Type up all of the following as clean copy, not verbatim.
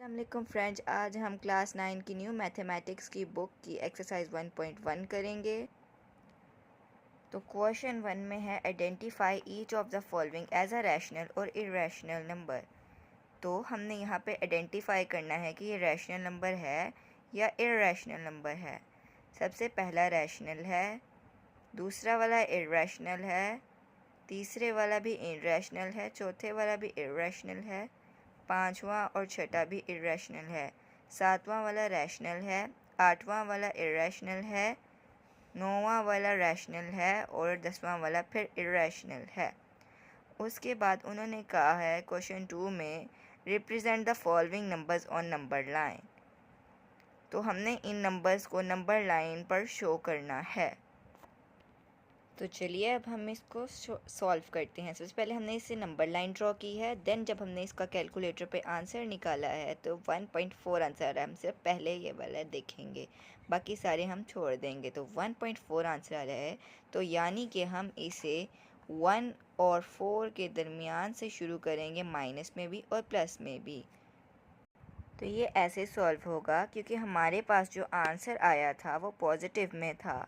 अस्सलामुअलैकुम फ्रेंड्स, आज हम क्लास 9 की न्यू मैथमेटिक्स की बुक की एक्सरसाइज 1.1 करेंगे। तो क्वेश्चन 1 में है identify each of the following as a rational और इरेशनल नंबर। तो हमने यहाँ पे आइडेंटिफाई करना है कि ये रैशनल नंबर है या इरेशनल नंबर है। सबसे पहला रैशनल है, दूसरा वाला इरेशनल है, तीसरे वाला भी इरेशनल है, चौथे वाला भी इरेशनल है, पांचवा और छठा भी इरेशनल है, सातवां वाला रैशनल है, आठवां वाला इरेशनल है, नौवां वाला रैशनल है और 10वां वाला फिर इरेशनल है। उसके बाद उन्होंने कहा है क्वेश्चन 2 में represent the following numbers on number line. तो हमने इन नंबर्स को नंबर लाइन पर शो करना है। तो चलिए अब हम इसको सॉल्व करते हैं। सबसे पहले हमने इसे नंबर लाइन ड्रॉ की है, देन जब हमने इसका कैलकुलेटर पे आंसर निकाला है तो 1.4 आंसर है। हम सिर्फ पहले ये वाला देखेंगे, बाकी सारे हम छोड़ देंगे। तो 1.4 आंसर आ रहा है, तो यानी कि हम इसे 1 और 4 के दरमियान से शुरू करेंगे, माइनस में भी और प्लस में भी। तो ये ऐसे सॉल्व होगा क्योंकि हमारे पास जो आंसर आया था वो पॉजिटिव में था।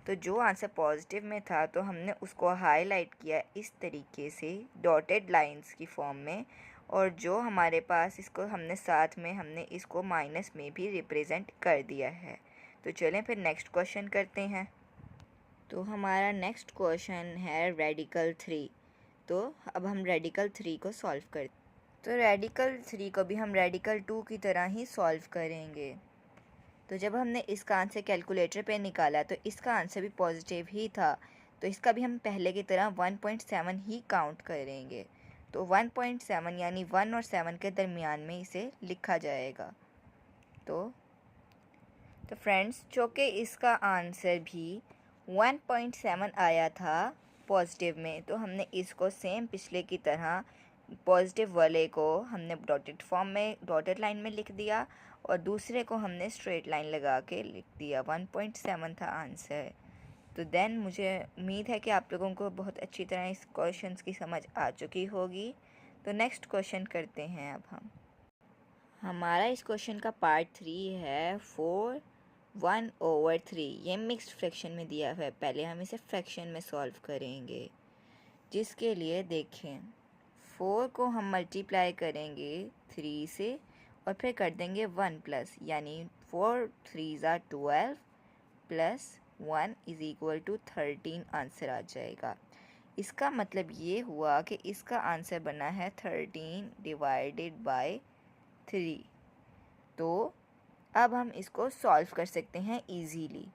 तो जो आंसर पॉजिटिव में था तो हमने उसको हाईलाइट किया इस तरीके से डॉटेड लाइंस की फॉर्म में, और जो हमारे पास इसको हमने साथ में हमने इसको माइनस में भी रिप्रेजेंट कर दिया है। तो चलें फिर नेक्स्ट क्वेश्चन करते हैं। तो हमारा नेक्स्ट क्वेश्चन है रेडिकल 3। तो अब हम रेडिकल 3 को सॉल्व करते हैं। तो रेडिकल 3 को भी हम रेडिकल 2 की तरह ही सॉल्व करेंगे। तो जब हमने इसका आंसर कैलकुलेटर पे निकाला तो इसका आंसर भी पॉजिटिव ही था, तो इसका भी हम पहले की तरह 1.7 ही काउंट करेंगे। तो 1.7 यानी 1 और 7 के दरमियान में इसे लिखा जाएगा। तो फ्रेंड्स, चूँकि इसका आंसर भी 1.7 आया था पॉजिटिव में, तो हमने इसको सेम पिछले की तरह पॉजिटिव वाले को हमने डॉटेड फॉर्म में डॉटेड लाइन में लिख दिया और दूसरे को हमने स्ट्रेट लाइन लगा के लिख दिया। 1.7 था आंसर। तो देन मुझे उम्मीद है कि आप लोगों को बहुत अच्छी तरह इस क्वेश्चन की समझ आ चुकी होगी। तो नेक्स्ट क्वेश्चन करते हैं अब हम। हमारा इस क्वेश्चन का पार्ट 3 है 4 1/3। ये मिक्स्ड फ्रैक्शन में दिया हुआ है। पहले हम इसे फ्रैक्शन में सॉल्व करेंगे, जिसके लिए देखें 4 को हम मल्टीप्लाई करेंगे 3 से और फिर कर देंगे 1 प्लस, यानी 4 3 ज़ा 12 plus 1 is equal to 13 answer आ जाएगा। इसका मतलब ये हुआ कि इसका आंसर बना है 13 डिवाइडेड बाय 3। तो अब हम इसको सॉल्व कर सकते हैं इजीली।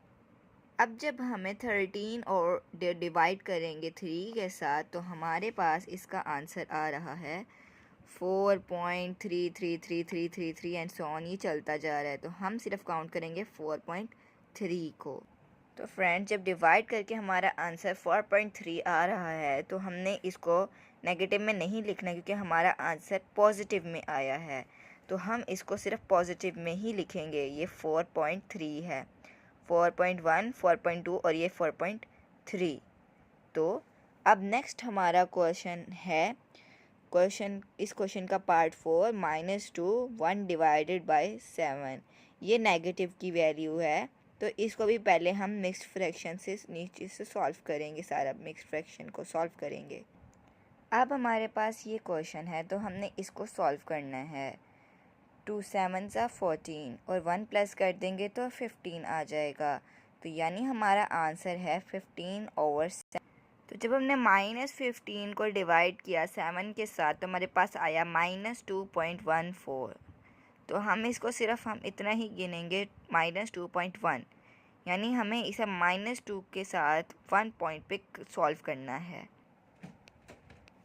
अब जब हमें 13 और डिवाइड करेंगे 3 के साथ तो हमारे पास इसका आंसर आ रहा है 4.333333 एंड सो ऑन, ये चलता जा रहा है। तो हम सिर्फ काउंट करेंगे 4.3 को। तो फ्रेंड्स, जब डिवाइड करके हमारा आंसर 4.3 आ रहा है तो हमने इसको नेगेटिव में नहीं लिखना, क्योंकि हमारा आंसर पॉजिटिव में आया है। तो हम इसको सिर्फ पॉजिटिव में ही लिखेंगे। ये 4.3 है, 4.1 4.2 और ये 4.3। तो अब नेक्स्ट हमारा क्वेश्चन है इस क्वेश्चन का पार्ट 4 -2 1 डिवाइडेड बाय 7। ये नेगेटिव की वैल्यू है, तो इसको भी पहले हम मिक्स्ड फ्रैक्शन से नीचे से सॉल्व करेंगे। सारा मिक्स्ड फ्रैक्शन को सॉल्व करेंगे। अब हमारे पास ये क्वेश्चन है तो हमने इसको सॉल्व करना है। 2 7 ज़ा 14 और 1 प्लस कर देंगे तो 15 आ जाएगा। तो यानी हमारा आंसर है 15/7। तो जब हमने -15 को डिवाइड किया 7 के साथ तो हमारे पास आया -2.14। तो हम इसको सिर्फ हम इतना ही गिनेंगे -2.1, यानी हमें इसे -2 के साथ 1 पॉइंट पे सॉल्व करना है।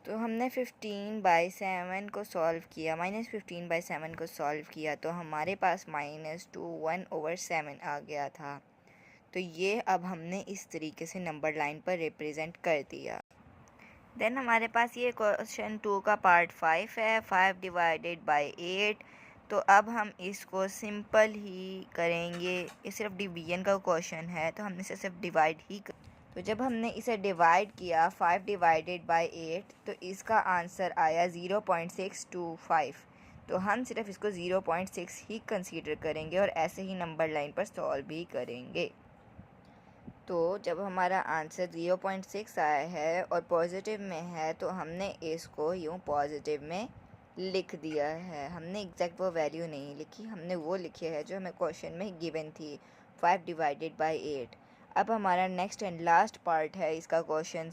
तो हमने 15/7 को सॉल्व किया, -15/7 को सॉल्व किया तो हमारे पास -2 1/7 आ गया था। तो ये अब हमने इस तरीके से नंबर लाइन पर रिप्रेजेंट कर दिया। देन हमारे पास ये क्वेश्चन 2 का पार्ट 5 है, 5 डिवाइडेड बाय 8। तो अब हम इसको सिंपल ही करेंगे। ये सिर्फ डिवीजन का क्वेश्चन है तो हमने इसे सिर्फ डिवाइड ही तो जब हमने इसे डिवाइड किया 5 डिवाइडेड बाय 8 तो इसका आंसर आया 0.625। तो हम सिर्फ इसको 0.6 ही कंसीडर करेंगे और ऐसे ही नंबर लाइन पर सॉल्व भी करेंगे। तो जब हमारा आंसर 0.6 आया है और पॉजिटिव में है तो हमने इसको यूँ पॉजिटिव में लिख दिया है। हमने एग्जैक्ट वो वैल्यू नहीं लिखी, हमने वो लिखी है जो हमें क्वेश्चन में गिवन थी, 5 डिवाइडेड बाई 8। अब हमारा नेक्स्ट एंड लास्ट पार्ट है इसका क्वेश्चन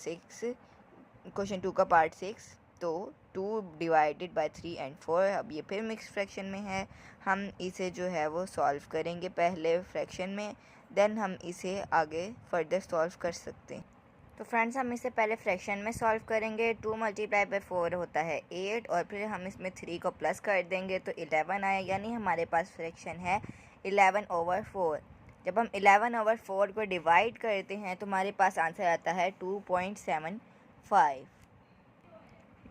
2 का पार्ट 6। तो 2 डिवाइडेड बाई 3 एंड 4, अब ये फिर मिक्स फ्रैक्शन में है। हम इसे जो है वो सॉल्व करेंगे पहले फ्रैक्शन में, देन हम इसे आगे फर्दर सॉल्व कर सकते हैं। तो फ्रेंड्स हम इसे पहले फ्रैक्शन में सॉल्व करेंगे। 2 मल्टीप्लाई बाई 4 होता है 8 और फिर हम इसमें 3 को प्लस कर देंगे तो 11 आया, यानी हमारे पास फ्रैक्शन है 11/4। जब हम 11/4 को डिवाइड करते हैं तो हमारे पास आंसर आता है 2.75।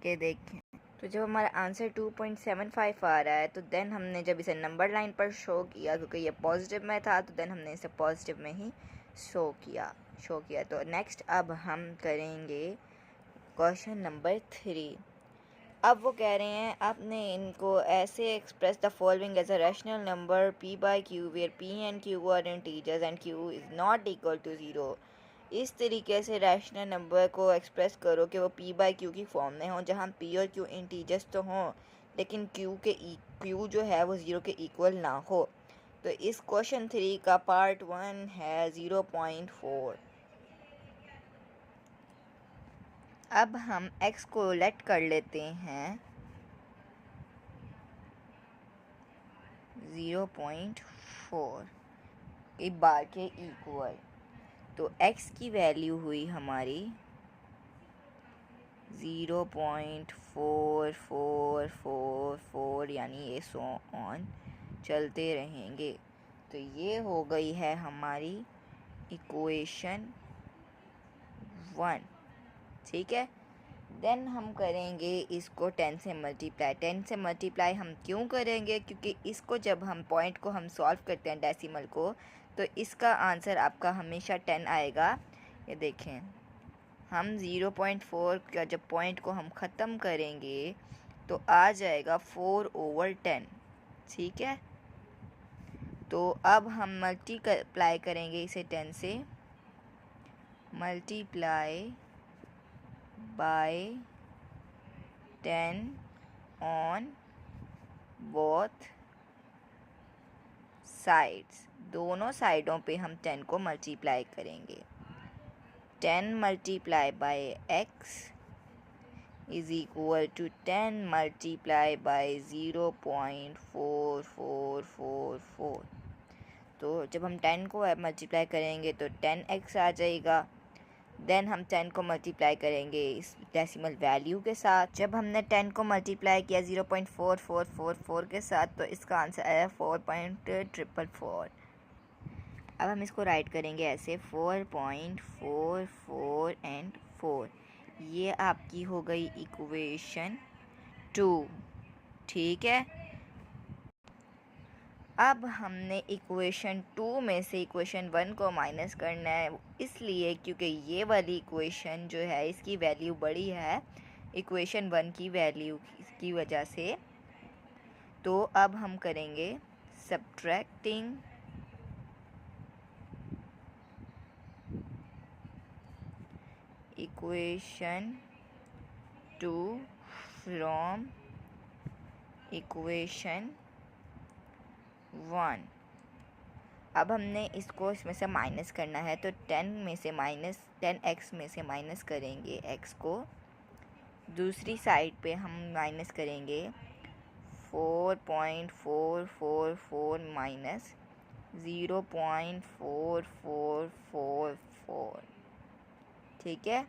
ये देखें, तो जब हमारा आंसर 2.75 आ रहा है तो देन हमने जब इसे नंबर लाइन पर शो किया, क्योंकि ये पॉजिटिव में था तो देन हमने इसे पॉजिटिव में ही शो किया। तो नेक्स्ट अब हम करेंगे क्वेश्चन नंबर 3। अब वो कह रहे हैं आपने इनको ऐसे express the following as a rational number p by q where p and q are integers and q is not equal to 0। इस तरीके से रैशनल नंबर को एक्सप्रेस करो कि वो p by q की फॉर्म में हो, जहाँ p और q इंटीजर्स तो हों लेकिन q जो है वो 0 के इक्वल ना हो। तो इस क्वेश्चन 3 का पार्ट 1 है 0.4। अब हम x को लेट कर लेते हैं 0.4 एक बार के इक्वल। तो x की वैल्यू हुई हमारी 0.4444, यानी ये सो ऑन चलते रहेंगे। तो ये हो गई है हमारी इक्वेशन 1, ठीक है। देन हम करेंगे इसको 10 से मल्टीप्लाई। 10 से मल्टीप्लाई हम क्यों करेंगे, क्योंकि इसको जब हम पॉइंट को हम सॉल्व करते हैं डेसिमल को, तो इसका आंसर आपका हमेशा 10 आएगा। ये देखें, हम 0.4 का जब पॉइंट को हम ख़त्म करेंगे तो आ जाएगा 4/10, ठीक है। तो अब हम मल्टीप्लाई करेंगे इसे 10 से, multiply by 10 on both sides. दोनों साइडों पे हम 10 को मल्टीप्लाई करेंगे। 10 multiply by x is equal to 10 multiply by 0.4444। तो जब हम 10 को मल्टीप्लाई करेंगे तो 10x आ जाएगा। देन हम 10 को मल्टीप्लाई करेंगे इस डेसिमल वैल्यू के साथ। जब हमने 10 को मल्टीप्लाई किया 0.4444 के साथ तो इसका आंसर आया 4.444। अब हम इसको राइट करेंगे ऐसे 4.44 एंड 4। ये आपकी हो गई इक्वेशन 2, ठीक है। अब हमने इक्वेशन 2 में से इक्वेशन 1 को माइनस करना है, इसलिए क्योंकि ये वाली इक्वेशन जो है इसकी वैल्यू बड़ी है इक्वेशन 1 की वैल्यू की वजह से। तो अब हम करेंगे सब्ट्रैक्टिंग इक्वेशन 2 फ्रॉम इक्वेशन 1। अब हमने इसको इसमें से माइनस करना है, तो 10 में से माइनस 10x में से माइनस करेंगे x को। दूसरी साइड पे हम माइनस करेंगे 4.444 माइनस 0.4444, ठीक है।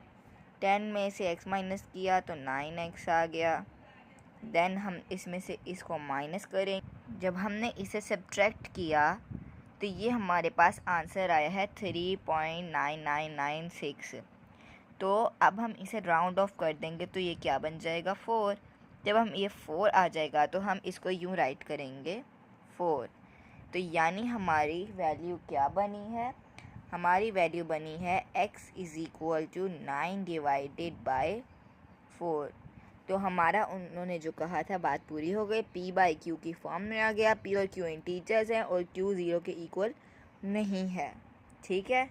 10 में से x माइनस किया तो 9x आ गया। देन हम इसमें से इसको माइनस करें। जब हमने इसे सब्ट्रैक्ट किया तो ये हमारे पास आंसर आया है 3.9996। तो अब हम इसे राउंड ऑफ कर देंगे तो ये क्या बन जाएगा 4। जब हम ये 4 आ जाएगा तो हम इसको यूँ राइट करेंगे 4। तो यानी हमारी वैल्यू क्या बनी है, हमारी वैल्यू बनी है x is equal to 9 divided by 4। तो हमारा उन्होंने जो कहा था बात पूरी हो गई। P बाई Q की फॉर्म में आ गया। P और Q इंटीजर्स हैं और Q 0 के इक्वल नहीं है। ठीक है,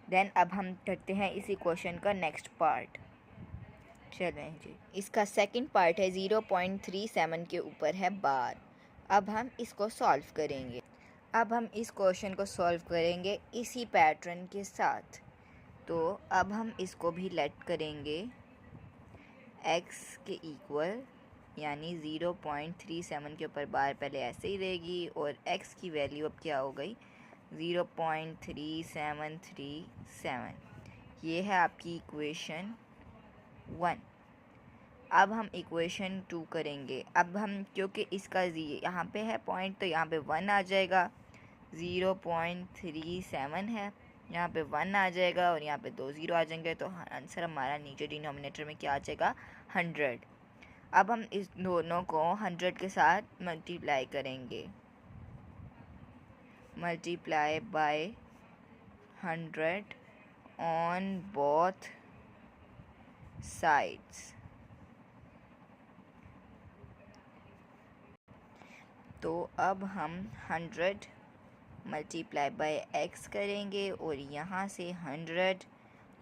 देन अब हम करते हैं इसी क्वेश्चन का नेक्स्ट पार्ट। चलें जी, इसका सेकंड पार्ट है 0.37 के ऊपर है बार। अब हम इसको सॉल्व करेंगे। अब हम इस क्वेश्चन को सॉल्व करेंगे इसी पैटर्न के साथ। तो अब हम इसको भी लेट करेंगे x के इक्वल, यानी 0.37 के ऊपर बार पहले ऐसे ही रहेगी और x की वैल्यू अब क्या हो गई 0.3737। ये है आपकी इक्वेशन 1। अब हम इक्वेशन 2 करेंगे। अब हम क्योंकि इसका यहाँ पे है पॉइंट तो यहाँ पे 1 आ जाएगा। 0.37 है, यहाँ पे 1 आ जाएगा और यहाँ पे 2 0 आ जाएंगे। तो आंसर हमारा नीचे डिनोमिनेटर में क्या आ जाएगा 100। अब हम इस दोनों को 100 के साथ मल्टीप्लाई करेंगे। Multiply by 100 on both sides. तो अब हम 100 मल्टीप्लाई बाय x करेंगे और यहाँ से 100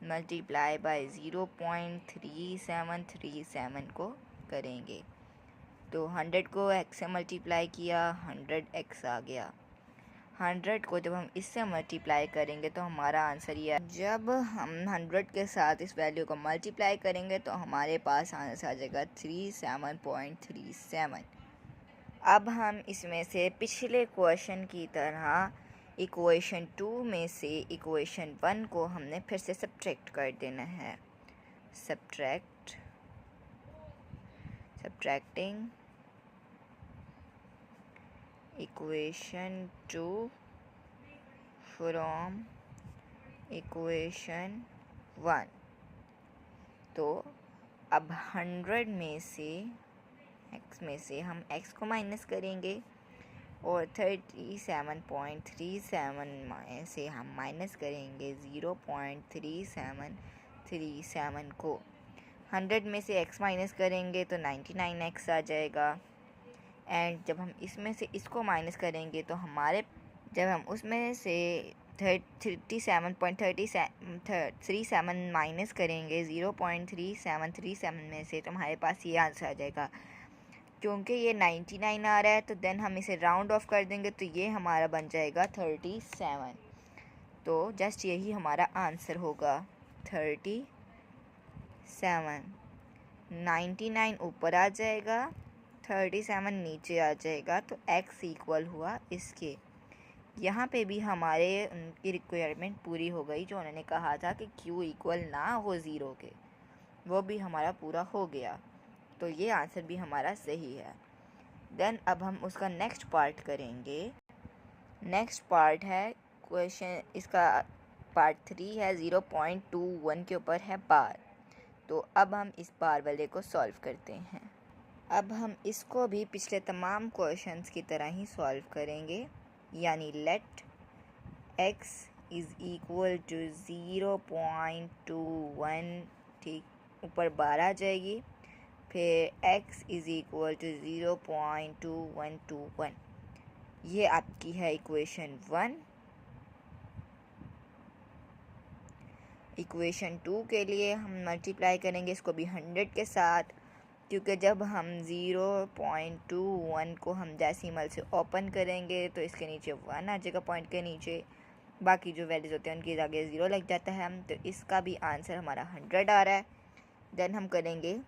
मल्टीप्लाई बाय 0.3737 को करेंगे। तो 100 को x से मल्टीप्लाई किया, 100x आ गया। 100 को जब हम इससे मल्टीप्लाई करेंगे तो हमारा आंसर ये है। जब हम 100 के साथ इस वैल्यू को मल्टीप्लाई करेंगे तो हमारे पास आंसर आ जाएगा 37.37। अब हम इसमें से पिछले क्वेश्चन की तरह इक्वेशन 2 में से इक्वेशन 1 को हमने फिर से सब्ट्रैक्ट कर देना है। Subtracting equation 2 from equation 1। तो अब 100 में से x में से हम x को माइनस करेंगे और 37.37 से हम माइनस करेंगे 0.3737 को। 100 में से x माइनस करेंगे तो 99x आ जाएगा। एंड जब हम इसमें से इसको माइनस करेंगे तो हमारे, जब हम उसमें से 37.37 माइनस करेंगे 0.3737 में से तो हमारे पास ये आंसर आ जाएगा। क्योंकि ये 99 आ रहा है तो देन हम इसे राउंड ऑफ कर देंगे तो ये हमारा बन जाएगा 37। तो जस्ट यही हमारा आंसर होगा 37। 99 ऊपर आ जाएगा, 37 नीचे आ जाएगा। तो x इक्वल हुआ इसके। यहाँ पे भी हमारे उनकी रिक्वायरमेंट पूरी हो गई जो उन्होंने कहा था कि q इक्वल ना हो 0 के, वो भी हमारा पूरा हो गया। तो ये आंसर भी हमारा सही है। देन अब हम उसका नेक्स्ट पार्ट करेंगे। नेक्स्ट पार्ट है क्वेश्चन, इसका पार्ट 3 है 0.21 के ऊपर है बार। तो अब हम इस बार वाले को सॉल्व करते हैं। अब हम इसको भी पिछले तमाम क्वेश्चंस की तरह ही सॉल्व करेंगे, यानी let x is equal to 0.21, ठीक, ऊपर बार आ जाएगी। फिर x इज़ इक्वल टू 0.2121। ये आपकी है इक्वेशन 1। इक्वेशन 2 के लिए हम मल्टीप्लाई करेंगे इसको भी 100 के साथ, क्योंकि जब हम 0.21 को हम डेसिमल से ओपन करेंगे तो इसके नीचे 1 आ जाएगा, पॉइंट के नीचे। बाकी जो वैल्यूज़ होते हैं उनके आगे 0 लग जाता है। तो इसका भी आंसर हमारा 100 आ रहा है। देन हम करेंगे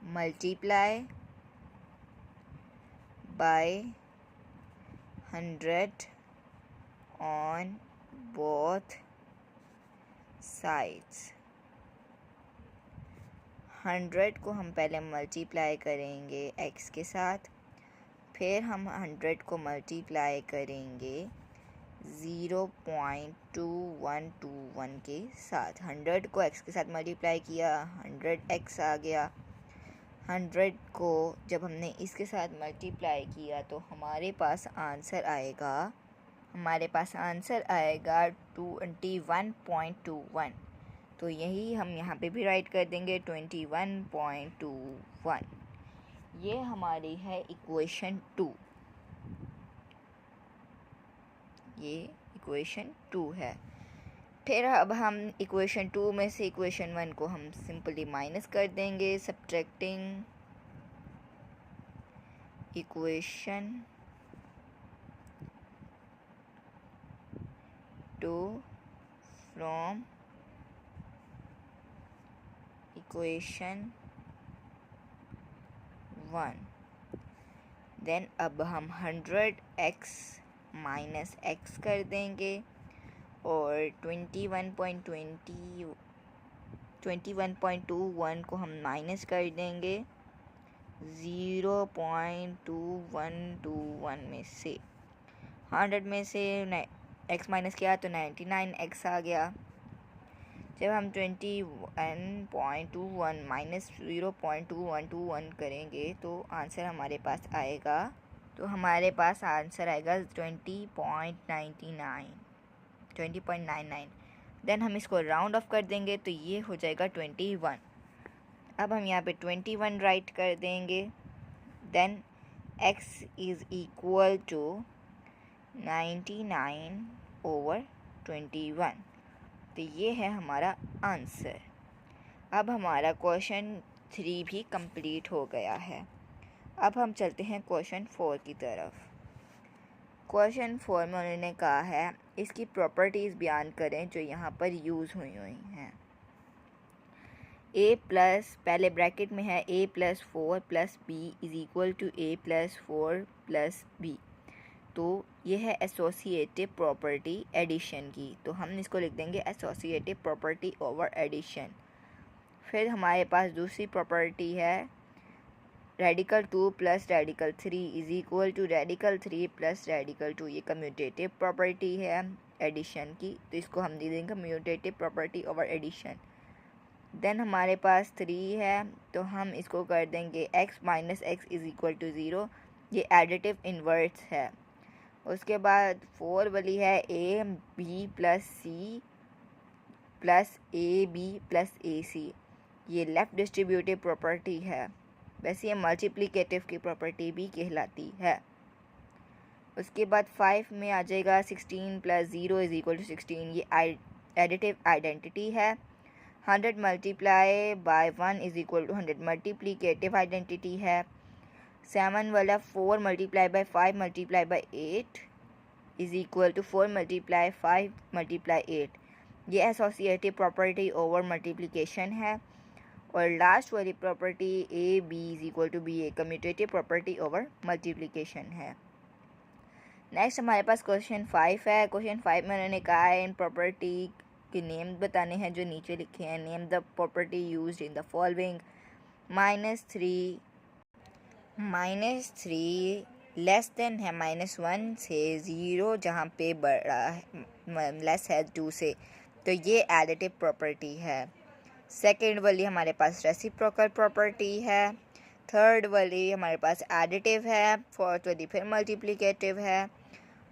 multiply by 100 on both sides. 100 को हम पहले मल्टीप्लाई करेंगे x के साथ, फिर हम 100 को मल्टीप्लाई करेंगे 0.2121 के साथ। 100 को x के साथ मल्टीप्लाई किया, 100x आ गया। 100 को जब हमने इसके साथ मल्टीप्लाई किया तो हमारे पास आंसर आएगा 21.21। तो यही हम यहाँ पे भी राइट कर देंगे 21.21। ये हमारी है इक्वेशन 2। ये इक्वेशन 2 है। फिर अब हम इक्वेशन 2 में से इक्वेशन 1 को हम सिंपली माइनस कर देंगे, subtracting equation 2 from equation 1। Then अब हम 100x माइनस x कर देंगे और 21.21 को हम माइनस कर देंगे 0.2121 में से। 100 में से x माइनस किया तो 99x आ गया। जब हम 21.21 माइनस 0.2121 करेंगे तो आंसर हमारे पास आएगा 20.99। देन हम इसको राउंड ऑफ कर देंगे तो ये हो जाएगा 21। अब हम यहाँ पे 21 राइट कर देंगे। Then x is equal to 99/21। तो ये है हमारा आंसर। अब हमारा क्वेश्चन 3 भी कंप्लीट हो गया है। अब हम चलते हैं क्वेश्चन 4 की तरफ। क्वेश्चन 4 में उन्होंने कहा है इसकी प्रॉपर्टीज़ बयान करें जो यहाँ पर यूज़ हुई हैं। a प्लस, पहले ब्रैकेट में है a + 4 + b is equal to a + 4 + b। तो ये है एसोसिएटिव प्रॉपर्टी एडिशन की, तो हम इसको लिख देंगे एसोसिएटिव प्रॉपर्टी ओवर एडिशन। फिर हमारे पास दूसरी प्रॉपर्टी है radical 2 + radical 3 is equal to radical 3 + radical 2। ये कम्यूटेटिव प्रॉपर्टी है एडिशन की, तो इसको हम दे देंगे commutative property over addition. Then हमारे पास 3 है तो हम इसको कर देंगे x - x is equal to 0। ये एडिटिव इन्वर्स है। उसके बाद 4 वाली है a b + c + ab + ac। ये लेफ़्ट डिस्ट्रीब्यूटिव प्रॉपर्टी है, वैसे ये मल्टीप्लिकेटिव की प्रॉपर्टी भी कहलाती है। उसके बाद 5 में आ जाएगा 16 + 0 इज़ इक्वल टू 16। ये एडिटिव आइडेंटिटी है। 100 × 1 is equal to 100 multiplicative identity है। 7 वाला 4 × 5 × 8 इज़ इक्वल टू 4 × 5 × 8। ये एसोसिएटिव प्रॉपर्टी ओवर मल्टीप्लिकेशन है। और लास्ट वाली property a b is equal to b, a commutative property over multiplication है। नेक्स्ट हमारे पास क्वेश्चन 5 है। क्वेश्चन 5 में उन्होंने कहा है इन प्रॉपर्टी के नेम बताने हैं जो नीचे लिखे हैं। Name the property used in the following. -3 less than है -1 से 0 जहाँ पे बड़ा लेस है 2 से, तो ये एडिटिव प्रॉपर्टी है। सेकेंड वाली हमारे पास रेसिप्रोकल प्रॉपर्टी है। थर्ड वाली हमारे पास एडिटिव है। फोर्थ वाली फिर मल्टीप्लिकेटिव है।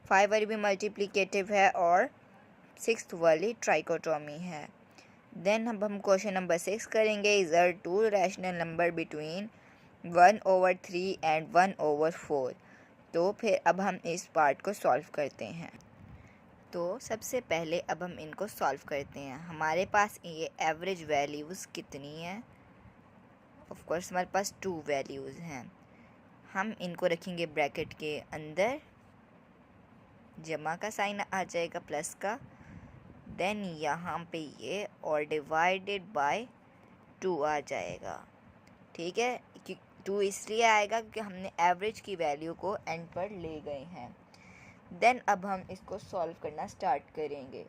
5 वाली भी मल्टीप्लिकेटिव है और 6th वाली ट्राइकोटोमी है। देन अब हम क्वेश्चन नंबर 6 करेंगे। Is are 2 rational number between 1/3 and 1/4। तो फिर अब हम इस पार्ट को सॉल्व करते हैं। तो सबसे पहले अब हम इनको सॉल्व करते हैं। हमारे पास ये एवरेज वैल्यूज़ कितनी है? ऑफ कोर्स हमारे पास 2 वैल्यूज़ हैं। हम इनको रखेंगे ब्रैकेट के अंदर, जमा का साइन आ जाएगा प्लस का। देन यहाँ पे ये और डिवाइडेड बाय 2 आ जाएगा। ठीक है, 2 इसलिए आएगा क्योंकि हमने एवरेज की वैल्यू को एंड पर ले गए हैं। देन अब हम इसको सॉल्व करना स्टार्ट करेंगे।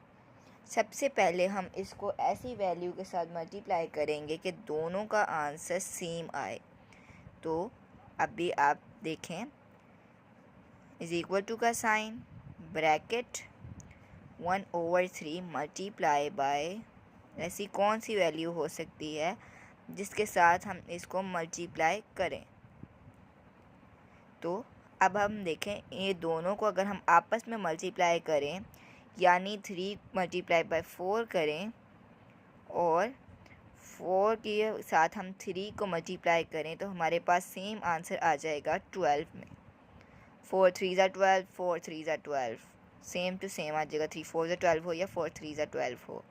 सबसे पहले हम इसको ऐसी वैल्यू के साथ मल्टीप्लाई करेंगे कि दोनों का आंसर सेम आए। तो अभी आप देखें, इज़ इक्वल टू का साइन, ब्रैकेट 1/3 मल्टीप्लाई बाय, ऐसी कौन सी वैल्यू हो सकती है जिसके साथ हम इसको मल्टीप्लाई करें। तो अब हम देखें, ये दोनों को अगर हम आपस में मल्टीप्लाई करें, यानी 3 × 4 करें और 4 के साथ हम 3 को मल्टीप्लाई करें तो हमारे पास सेम आंसर आ जाएगा 12 में। 4 3 ज़ा 12, 4 3 ज़ा 12, सेम टू सेम आ जाएगा। 3 4 ज़ा 12 हो या 4 3 ज़ा 12 हो,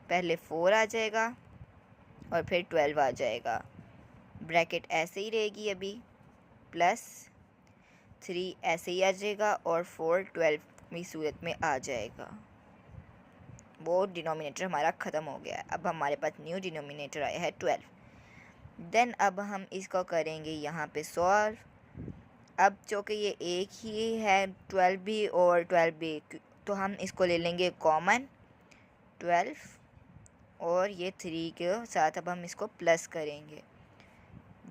पहले 4 आ जाएगा और फिर 12 आ जाएगा। ब्रैकेट ऐसे ही रहेगी अभी, प्लस 3 ऐसे ही आ जाएगा और 4 12वीं सूरत में आ जाएगा। वो डिनोमिनेटर हमारा ख़त्म हो गया है। अब हमारे पास न्यू डिनोमिनेटर आया है 12। देन अब हम इसको करेंगे यहाँ पे सॉल्व। अब चूँकि ये एक ही है 12 भी और 12 भी, तो हम इसको ले लेंगे कॉमन 12 और ये 3 के साथ अब हम इसको प्लस करेंगे।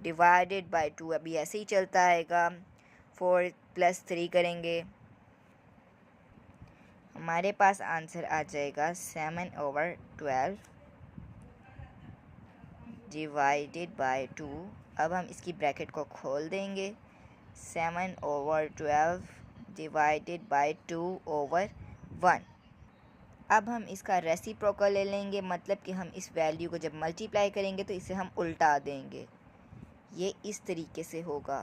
डिवाइडेड बाय 2 अभी ऐसे ही चलता आएगा। 4 + 3 करेंगे, हमारे पास आंसर आ जाएगा 7/12 डिवाइडेड बाय 2। अब हम इसकी ब्रैकेट को खोल देंगे। 7/12 डिवाइडेड बाय 2/1। अब हम इसका रेसिप्रोकल ले लेंगे, मतलब कि हम इस वैल्यू को जब मल्टीप्लाई करेंगे तो इसे हम उल्टा देंगे। ये इस तरीके से होगा,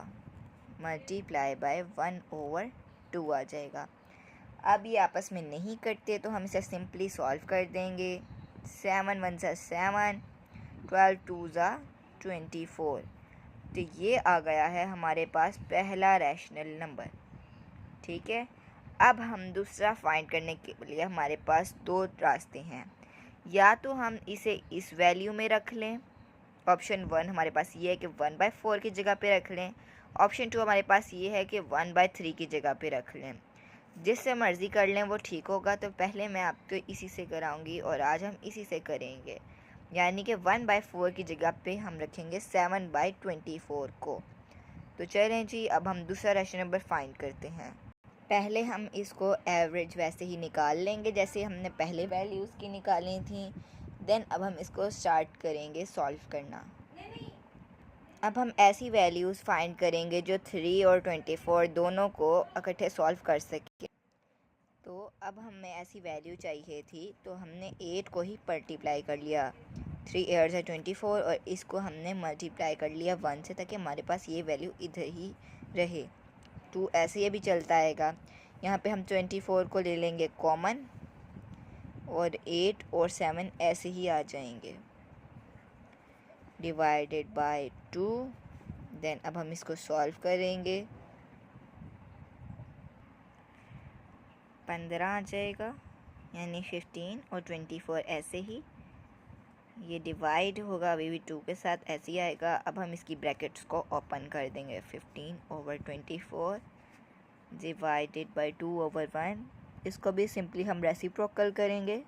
मल्टीप्लाई बाय 1/2 आ जाएगा। अब ये आपस में नहीं कटते तो हम इसे सिंपली सॉल्व कर देंगे। 7 1 ज़ा 7, 12 2 ज़ा 24। तो ये आ गया है हमारे पास पहला रैशनल नंबर। ठीक है, अब हम दूसरा फाइंड करने के लिए हमारे पास 2 रास्ते हैं। या तो हम इसे इस वैल्यू में रख लें, ऑप्शन 1 हमारे पास ये है कि 1/4 की जगह पे रख लें। ऑप्शन 2 हमारे पास ये है कि 1/3 की जगह पे रख लें। जिससे मर्ज़ी कर लें वो ठीक होगा। तो पहले मैं आपको इसी से कराऊंगी और आज हम इसी से करेंगे, यानी कि 1/4 की जगह पे हम रखेंगे 7/24 को। तो चलें जी, अब हम दूसरा रैशनल नंबर फाइंड करते हैं। पहले हम इसको एवरेज वैसे ही निकाल लेंगे जैसे हमने पहले वैल्यूज़ की निकाली थी। देन अब हम इसको स्टार्ट करेंगे सॉल्व करना। अब हम ऐसी वैल्यूज़ फाइंड करेंगे जो 3 और 24 दोनों को इकट्ठे सॉल्व कर सके। तो अब हमें ऐसी वैल्यू चाहिए थी, तो हमने 8 को ही मल्टीप्लाई कर लिया। 3 8 ज़ा 24 और इसको हमने मल्टीप्लाई कर लिया 1 से, ताकि हमारे पास ये वैल्यू इधर ही रहे। 2 ऐसे ये भी चलता आएगा। यहाँ पे हम 24 को ले लेंगे कॉमन और 8 और 7 ऐसे ही आ जाएंगे, डिवाइडेड बाय 2। देन अब हम इसको सॉल्व करेंगे, 15 आ जाएगा, यानी 15 और 24 ऐसे ही ये डिवाइड होगा अभी भी 2 के साथ, ऐसे ही आएगा। अब हम इसकी ब्रैकेट्स को ओपन कर देंगे। 15/24 डिवाइडेड बाय 2/1। इसको भी सिंपली हम रेसिप्रोकल करेंगे।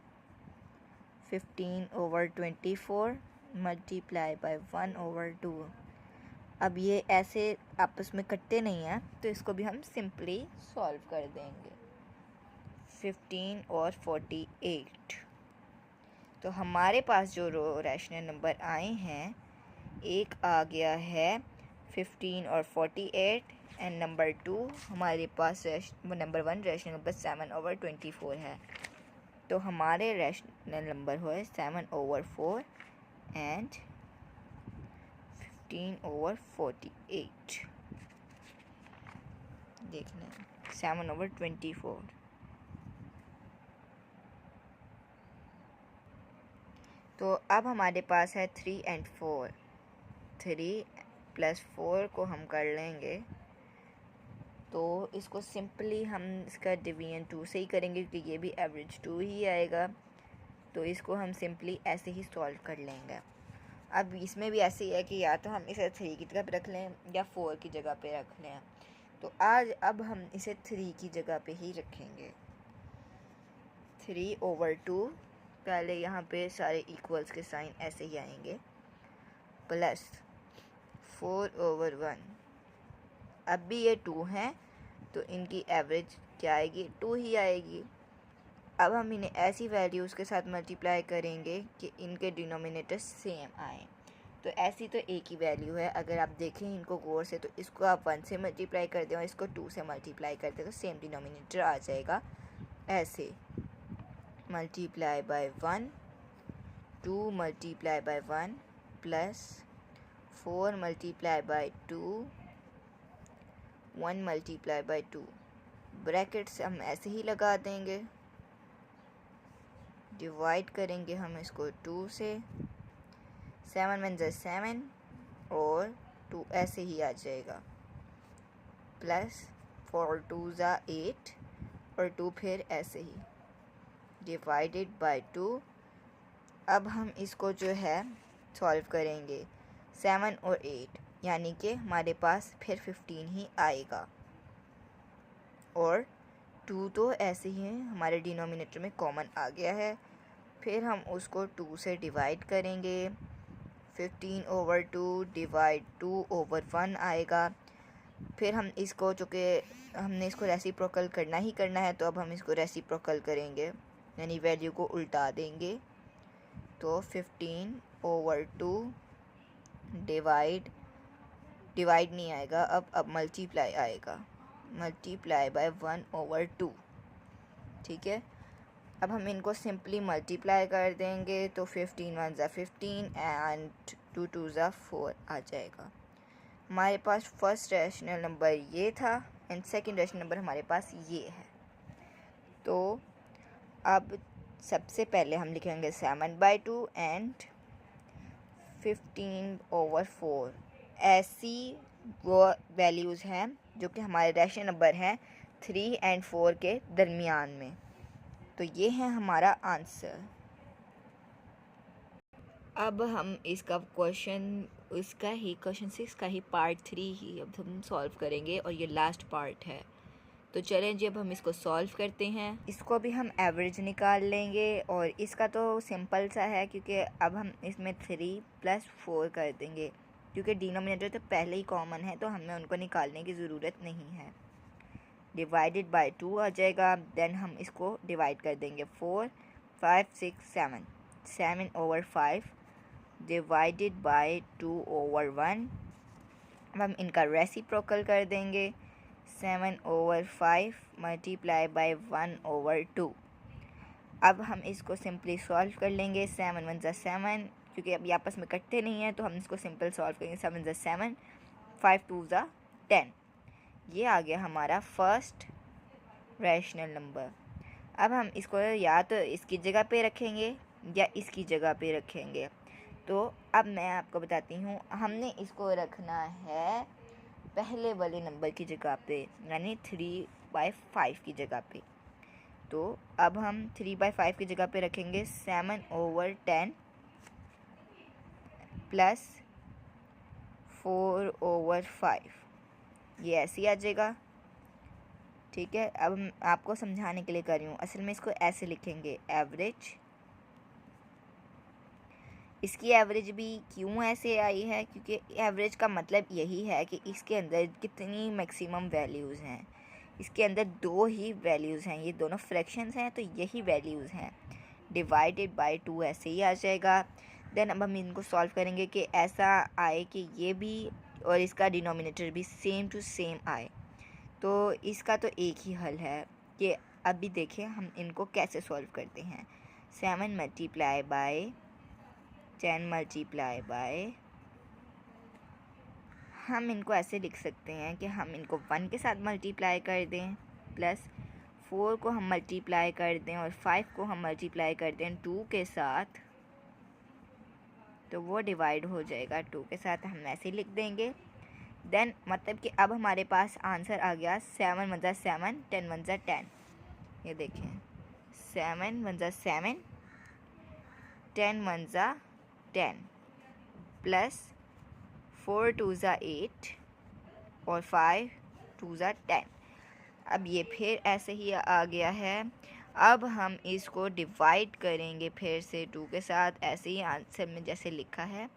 15/24 मल्टीप्लाई बाय 1/2। अब ये ऐसे आपस में कटते नहीं हैं, तो इसको भी हम सिंपली सॉल्व कर देंगे। 15 और 48। तो हमारे पास जो रैशनल नंबर आए हैं, एक आ गया है 15 और 48 एंड नंबर 2 हमारे पास नंबर 1 रैशनल नंबर 7/24 है। तो हमारे रैशनल नंबर हुए 7/4 एंड 15/48। देख लें 7/24। तो अब हमारे पास है 3 और 4। 3 + 4 को हम कर लेंगे, तो इसको सिंपली हम इसका डिवीजन 2 से ही करेंगे क्योंकि ये भी एवरेज 2 ही आएगा। तो इसको हम सिंपली ऐसे ही सॉल्व कर लेंगे। अब इसमें भी ऐसे ही है कि या तो हम इसे 3 की जगह पे रख लें या 4 की जगह पे रख लें। तो अब हम इसे 3 की जगह पे ही रखेंगे। 3/2, पहले यहाँ पे सारे इक्वल्स के साइन ऐसे ही आएंगे, प्लस 4/1। अब भी ये 2 हैं तो इनकी एवरेज क्या आएगी, 2 ही आएगी। अब हम इन्हें ऐसी वैल्यूज़ के साथ मल्टीप्लाई करेंगे कि इनके डिनोमिनेटर सेम आए। तो ऐसी तो एक ही वैल्यू है, अगर आप देखें इनको गौर से तो इसको आप 1 से मल्टीप्लाई कर दें और इसको 2 से मल्टीप्लाई कर दें तो सेम डिनोमिनेटर आ जाएगा। ऐसे multiply by 1 2 multiply by 1 plus 4 multiply by 2 1 multiply by 2। Brackets हम ऐसे ही लगा देंगे, डिवाइड करेंगे हम इसको 2 से, 7 1 ज़ा 7 और 2 ऐसे ही आ जाएगा, प्लस 4 2 ज़ा 8 और 2 फिर ऐसे ही, डिवाइडेड बाय 2। अब हम इसको जो है सॉल्व करेंगे 7 और 8, यानी कि हमारे पास फिर 15 ही आएगा, और 2 तो ऐसे ही हमारे डिनोमिनेटर में कॉमन आ गया है। फिर हम उसको 2 से डिवाइड करेंगे, 15 ओवर 2 डिवाइड 2 ओवर 1 आएगा। फिर हम इसको, चूँकि हमने इसको रेसिप्रोकल करना ही करना है, तो अब हम इसको रेसिप्रोकल करेंगे, यानी वैल्यू को उल्टा देंगे। तो 15 ओवर 2 डिवाइड नहीं आएगा, अब मल्टीप्लाई आएगा, मल्टीप्लाई बाय 1 ओवर 2। ठीक है, अब हम इनको सिंपली मल्टीप्लाई कर देंगे, तो 15 1 ज़ा 15 एंड 2 2 ज़ा 4 आ जाएगा। हमारे पास फर्स्ट रैशनल नंबर ये था एंड सेकंड रैशनल नंबर हमारे पास ये है। तो अब सबसे पहले हम लिखेंगे 7/2 एंड 15 ओवर 4। ऐसी वो वैल्यूज़ हैं जो कि हमारे रैशनल नंबर हैं 3 एंड 4 के दरमियान में। तो ये है हमारा आंसर। अब हम इसका क्वेश्चन 6 का ही पार्ट 3 ही अब हम सॉल्व करेंगे, और ये लास्ट पार्ट है। तो चलें जी, अब हम इसको सॉल्व करते हैं। इसको भी हम एवरेज निकाल लेंगे, और इसका तो सिंपल सा है, क्योंकि अब हम इसमें 3 + 4 कर देंगे, क्योंकि डिनोमिनेटर तो पहले ही कॉमन है, तो हमें उनको निकालने की ज़रूरत नहीं है। डिवाइडेड बाय 2 आ जाएगा, देन हम इसको डिवाइड कर देंगे 4 5 6 7 7 ओवर 5 डिवाइडेड बाय 2 ओवर 1। अब हम इनका रेसिप्रोकल कर देंगे, 7 ओवर 5 मल्टीप्लाई बाय 1 ओवर 2। अब हम इसको सिंपली सॉल्व कर लेंगे, 7 1 ज़ा 7, क्योंकि अभी आपस में कटते नहीं हैं, तो हम इसको सिंपल सॉल्व करेंगे, 7 ज़ा 7 5 2 ज़ा 10। ये आ गया हमारा फर्स्ट रैशनल नंबर। अब हम इसको या तो इसकी जगह पे रखेंगे या इसकी जगह पे रखेंगे। तो अब मैं आपको बताती हूँ, हमने इसको रखना है पहले वाले नंबर की जगह पे, यानी 3/5 की जगह पे। तो अब हम 3/5 की जगह पे रखेंगे 7 ओवर 10 प्लस 4 ओवर 5, ये ऐसे ही आ जाएगा। ठीक है, अब हम आपको समझाने के लिए कर रही हूँ, असल में इसको ऐसे लिखेंगे एवरेज। इसकी एवरेज भी क्यों ऐसे आई है, क्योंकि एवरेज का मतलब यही है कि इसके अंदर कितनी मैक्सिमम वैल्यूज़ हैं। इसके अंदर 2 ही वैल्यूज़ हैं, ये दोनों फ्रैक्शंस हैं, तो यही वैल्यूज़ हैं। डिवाइडेड बाय 2 ऐसे ही आ जाएगा। देन अब हम इनको सॉल्व करेंगे कि ऐसा आए कि ये भी और इसका डिनोमिनेटर भी सेम टू सेम आए। तो इसका तो एक ही हल है कि अभी देखें हम इनको कैसे सॉल्व करते हैं। 7 मल्टीप्लाई बाय 10 मल्टीप्लाई बाय, हम इनको ऐसे लिख सकते हैं कि हम इनको 1 के साथ मल्टीप्लाई कर दें, प्लस 4 को हम मल्टीप्लाई कर दें और 5 को हम मल्टीप्लाई कर दें 2 के साथ, तो वो डिवाइड हो जाएगा 2 के साथ, हम ऐसे लिख देंगे। देन मतलब कि अब हमारे पास आंसर आ गया 7 1 ज़ा 7 10 1 ज़ा 10। ये देखें 7 1 ज़ा 7 10 1 ज़ा 10 प्लस 4 2 ज़ा 8 और 5 2 ज़ा 10। अब ये फिर ऐसे ही आ गया है। अब हम इसको डिवाइड करेंगे फिर से 2 के साथ, ऐसे ही आंसर में जैसे लिखा है।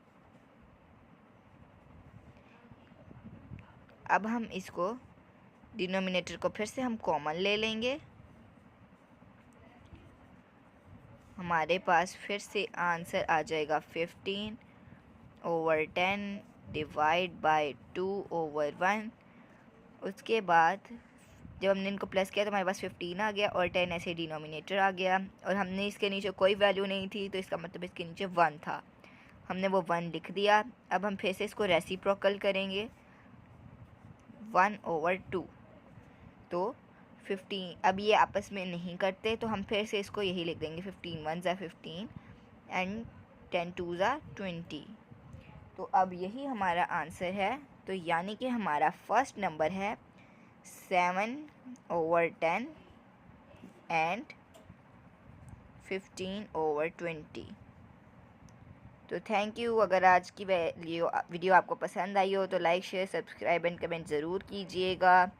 अब हम इसको डिनोमिनेटर को फिर से हम कॉमन ले लेंगे, हमारे पास फिर से आंसर आ जाएगा 15 ओवर 10 डिवाइड बाय 2 ओवर 1। उसके बाद जब हमने इनको प्लस किया तो हमारे पास 15 आ गया और 10 ऐसे डिनोमिनेटर आ गया, और हमने इसके नीचे कोई वैल्यू नहीं थी तो इसका मतलब इसके नीचे 1 था, हमने वो 1 लिख दिया। अब हम फिर से इसको रेसिप्रोकल करेंगे 1/2, तो 15, अब ये आपस में नहीं करते तो हम फिर से इसको यही लिख देंगे 15 1 ज़ा 15 एंड 10 2 ज़ा 20। तो अब यही हमारा आंसर है। तो यानी कि हमारा फर्स्ट नंबर है 7/10 एंड 15/20। तो थैंक यू। अगर आज की वीडियो आपको पसंद आई हो तो like share subscribe and comment ज़रूर कीजिएगा।